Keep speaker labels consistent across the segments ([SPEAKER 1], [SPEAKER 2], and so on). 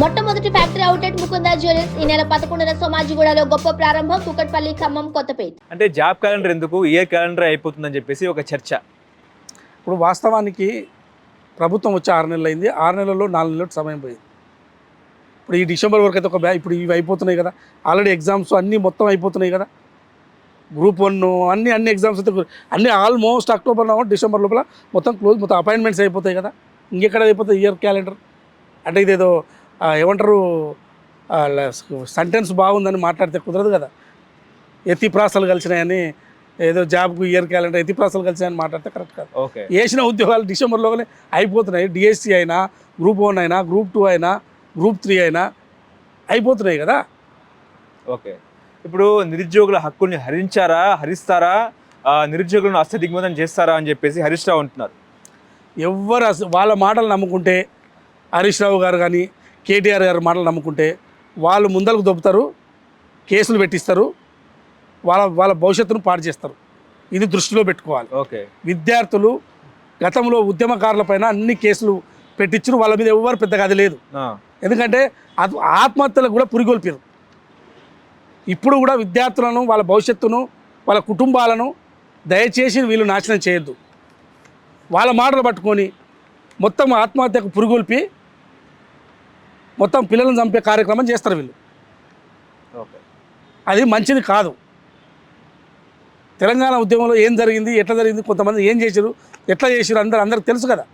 [SPEAKER 1] మొట్టమొదటి factory outlet Mukunda jewellers ఈ నెల 11న సోమాజిగూడలో గొప్ప ప్రారంభం. కుకట్పల్లి, ఖమ్మం, కొత్తపేట.
[SPEAKER 2] అంటే జాబ్ క్యాలెండర్ ఎందుకు, ఇయర్ క్యాలెండర్ అయిపోతుందని చెప్పేసి ఒక చర్చ.
[SPEAKER 3] ఇప్పుడు వాస్తవానికి ప్రభుత్వం వచ్చి 6 నెలలు అయింది. 6 నెలల్లో 4 నెలలు సమయం పోయింది. ఇప్పుడు ఈ డిసెంబర్ వరకు అయితే ఇప్పుడు ఇవి అయిపోతున్నాయి కదా, ఆల్రెడీ ఎగ్జామ్స్ అన్నీ మొత్తం అయిపోతున్నాయి కదా, గ్రూప్ 1 అన్ని ఎగ్జామ్స్ అయితే అన్నీ ఆల్మోస్ట్ అక్టోబర్ డిసెంబర్ లోపల మొత్తం క్లోజ్, మొత్తం అపాయింట్మెంట్స్ అయిపోతాయి కదా. ఇంకెక్కడ అయిపోతుంది ఇయర్ క్యాలెండర్? అంటే ఇదేదో ఏమంటారు, సెంటెన్స్ బాగుందని మాట్లాడితే కుదరదు కదా. ఎత్తిప్రాసాలు కలిసినాయని ఏదో జాబ్కు ఇయర్ క్యాలెండర్ ఎత్తిప్రాసాలు కలిసినాయని మాట్లాడితే కరెక్ట్ కాదు.
[SPEAKER 2] ఓకే,
[SPEAKER 3] వేసిన ఉద్యోగాలు డిసెంబర్లోనే అయిపోతున్నాయి. డిఎస్సి అయినా, గ్రూప్ 1 అయినా, గ్రూప్ 2 అయినా, గ్రూప్ 3 అయినా అయిపోతున్నాయి కదా.
[SPEAKER 2] ఓకే, ఇప్పుడు నిరుద్యోగుల హక్కుల్ని హరిస్తారా, నిరుద్యోగులను అష్టదిగ్బంధం చేస్తారా అని చెప్పేసి హరీష్ రావు అంటున్నారు.
[SPEAKER 3] ఎవరు వాళ్ళ మాటలు నమ్ముకుంటే, హరీష్ రావు గారు కానీ కేటీఆర్ గారు మాటలు నమ్ముకుంటే వాళ్ళు ముందరకు దొబ్బుతారు, కేసులు పెట్టిస్తారు, వాళ్ళ భవిష్యత్తును పాడు చేస్తారు. ఇది దృష్టిలో పెట్టుకోవాలి.
[SPEAKER 2] ఓకే,
[SPEAKER 3] విద్యార్థులు గతంలో ఉద్యమకారులపైన అన్ని కేసులు పెట్టించారు, వాళ్ళ మీద ఎవరు పెద్దగా అది లేదు. ఎందుకంటే ఆత్మహత్యలకు కూడా పురిగొల్పారు. ఇప్పుడు కూడా విద్యార్థులను, వాళ్ళ భవిష్యత్తును, వాళ్ళ కుటుంబాలను దయచేసి వీళ్ళు నాశనం చేయొద్దు. వాళ్ళ మాటలు పట్టుకొని మొత్తం ఆత్మహత్యకు పురిగొల్పి మొత్తం పిల్లలను చంపే కార్యక్రమం చేస్తారు వీళ్ళు.
[SPEAKER 2] ఓకే,
[SPEAKER 3] అది మంచిది కాదు. తెలంగాణ ఉద్యమంలో ఏం జరిగింది, ఎట్లా జరిగింది, కొంతమంది ఏం చేశారు, ఎట్లా చేశారు అందరికి తెలుసు కదా.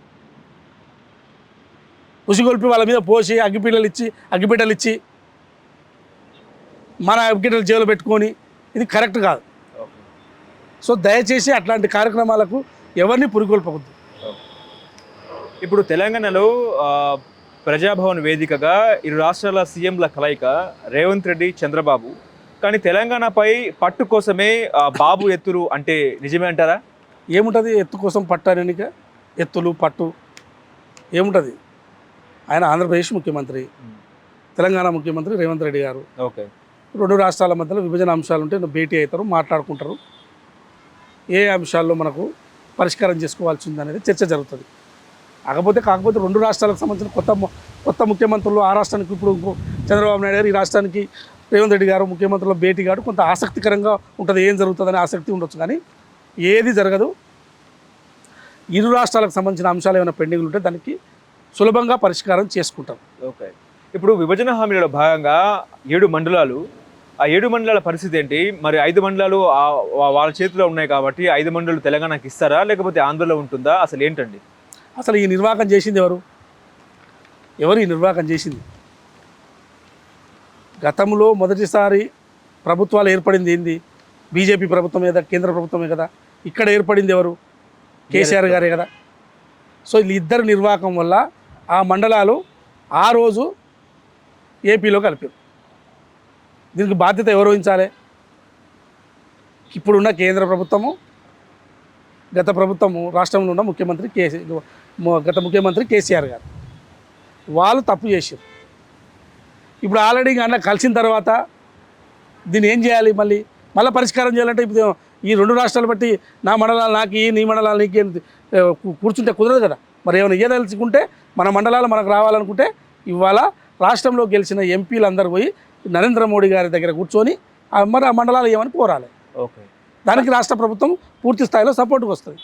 [SPEAKER 3] ఉసిగొల్పి వాళ్ళ మీద పోసి అగ్గిపీటలు ఇచ్చి మన అగ్గిపీటలు జైలు పెట్టుకొని ఇది కరెక్ట్ కాదు. సో దయచేసి అట్లాంటి కార్యక్రమాలకు ఎవరిని పురిగొల్పవద్దు.
[SPEAKER 2] ఇప్పుడు తెలంగాణలో ప్రజాభవన్ వేదికగా ఇరు రాష్ట్రాల సీఎంల కలయిక రేవంత్ రెడ్డి, చంద్రబాబు. కానీ తెలంగాణపై పట్టు కోసమే బాబు ఎత్తులు అంటే నిజమే అంటారా?
[SPEAKER 3] ఏముంటుంది ఎత్తు కోసం పట్టు అనేక ఎత్తులు పట్టు ఏముంటుంది? ఆయన ఆంధ్రప్రదేశ్ ముఖ్యమంత్రి, తెలంగాణ ముఖ్యమంత్రి రేవంత్ రెడ్డి గారు.
[SPEAKER 2] ఓకే,
[SPEAKER 3] 2 రాష్ట్రాల మధ్యలో విభజన అంశాలు ఉంటే భేటీ అవుతారు, మాట్లాడుకుంటారు. ఏ అంశాల్లో మనకు పరిష్కారం చేసుకోవాల్సింది అనేది చర్చ జరుగుతుంది. కాకపోతే 2 రాష్ట్రాలకు సంబంధించిన కొత్త ముఖ్యమంత్రులు, ఆ రాష్ట్రానికి ఇప్పుడు చంద్రబాబు నాయుడు గారు, ఈ రాష్ట్రానికి రేవంత్ రెడ్డి గారు ముఖ్యమంత్రుల భేటీ కాదు, కొంత ఆసక్తికరంగా ఉంటుంది. ఏం జరుగుతుందని ఆసక్తి ఉండొచ్చు, కానీ ఏది జరగదు. ఇరు రాష్ట్రాలకు సంబంధించిన అంశాలు ఏమైనా పెండింగ్లు ఉంటే దానికి సులభంగా పరిష్కారం చేసుకుంటాం.
[SPEAKER 2] ఓకే, ఇప్పుడు విభజన హామీలలో భాగంగా 7 మండలాలు, ఆ 7 మండలాల పరిస్థితి ఏంటి? మరి 5 మండలాలు వాళ్ళ చేతిలో ఉన్నాయి కాబట్టి 5 మండలాలు తెలంగాణకి ఇస్తారా, లేకపోతే ఆంధ్రలో ఉంటుందా? అసలు ఏంటండి?
[SPEAKER 3] అసలు ఈ నిర్వాహకం చేసింది ఎవరు ఈ నిర్వాహకం చేసింది? గతంలో మొదటిసారి ప్రభుత్వాలు ఏర్పడింది ఏంది? బీజేపీ ప్రభుత్వం మీద, కేంద్ర ప్రభుత్వమే కదా. ఇక్కడ ఏర్పడింది ఎవరు? కేసీఆర్ గారే కదా. సో వీళ్ళిద్దరు నిర్వాహకం వల్ల ఆ మండలాలు ఆ రోజు ఏపీలో కలిపారు. దీనికి బాధ్యత ఎవరు వహించాలి? ఇప్పుడున్న కేంద్ర ప్రభుత్వము, గత ప్రభుత్వము, రాష్ట్రంలో ఉన్న గత ముఖ్యమంత్రి కేసీఆర్ గారు, వాళ్ళు తప్పు చేశారు. ఇప్పుడు ఆల్రెడీ అన్న కలిసిన తర్వాత దీన్ని ఏం చేయాలి? మళ్ళీ పరిష్కారం చేయాలంటే ఇప్పుడు ఈ 2 రాష్ట్రాలు బట్టి నా మండలాలు నాకు, నీ మండలాలు నీకు కూర్చుంటే కుదరదు కదా. మరి ఏమైనా ఇయ్యదలుచుకుంటే, మన మండలాలు మనకు రావాలనుకుంటే ఇవాళ రాష్ట్రంలో గెలిచిన ఎంపీలు అందరూ పోయి నరేంద్ర మోడీ గారి దగ్గర కూర్చొని మరి ఆ మండలాలు ఏమని కోరాలి.
[SPEAKER 2] ఓకే,
[SPEAKER 3] దానికి రాష్ట్ర ప్రభుత్వం పూర్తి స్థాయిలో సపోర్ట్కి వస్తుంది.